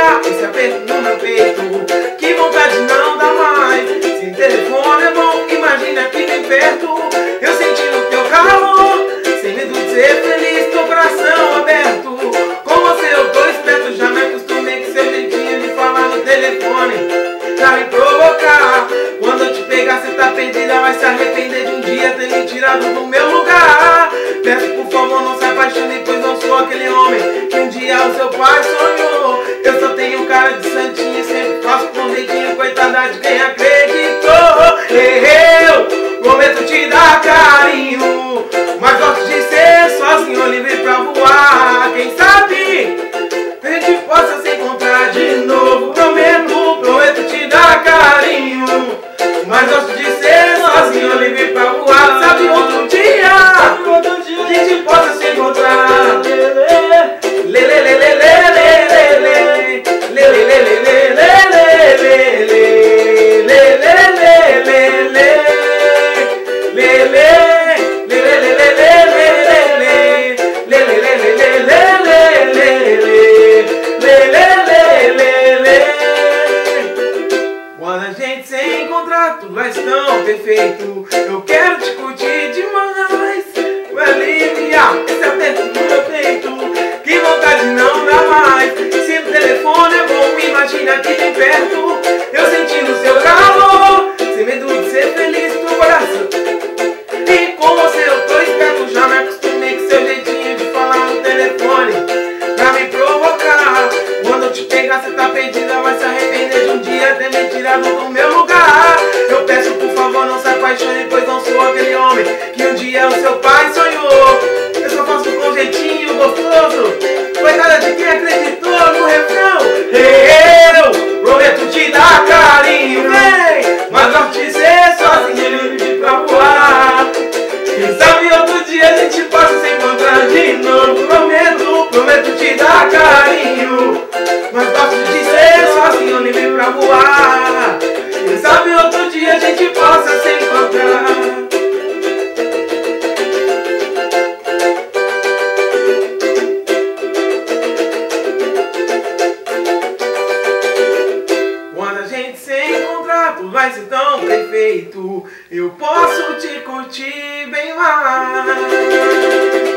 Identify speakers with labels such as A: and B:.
A: provocar esse aperto no meu peito. Que vontade não dá mais. Se o telefone é bom, imagina aqui bem perto. Eu sentindo teu calor, sem medo de ser feliz, teu coração aberto. Com você eu tô esperto, já me acostumei com seu jeitinho de falar no telefone. Pra me provocar, quando eu te pegar cê tá perdida, vai se arrepender de um dia ter me tirado do meu lugar. Peço por favor não se apaixone, pois não sou aquele homem que um dia o seu pai sonhou. Eu só tenho cara de santinho, sempre faço com jeitinho, coitada de quem acreditou. Eu prometo te dar carinho, mas gosto de ser sozinho, livre pra voar. Quem sabe a gente possa se encontrar de novo. Prometo te dar carinho, mas gosto de ser sozinho, livre pra voar. Sabe outro dia a gente possa se encontrar. Quando a gente se encontrar, tudo vai tão perfeito. Eu quero te curtir demais. Vai aliviar esse aperto no meu peito. Que vontade não dá mais. Se o telefone é bom, imagina aqui bem perto. Eu sentindo seu calor, sem medo de ser feliz do coração. E com você eu tô esperto, já me acostumei com seu jeitinho de falar no telefone. Pra me provocar, quando eu te pegar cê tá perdida, vai se arrepender de um dia ter me tirado do meu lugar. Eu peço por favor não se apaixone, pois não sou aquele homem que um dia o seu pai sonhou. Eu só faço com jeitinho gostoso, coitada de quem acreditou no refrão. Eu prometo te dar carinho, vem, mas gosto de ser sozinho, livre pra voar. Quem sabe outro dia a gente possa se encontrar de novo. Prometo te dar carinho, mas gosto de ser sozinho, livre pra voar. Quem sabe outro dia a gente possa se encontrar. Quando a gente se encontrar, tudo vai ser tão perfeito. Eu posso te curtir bem mais.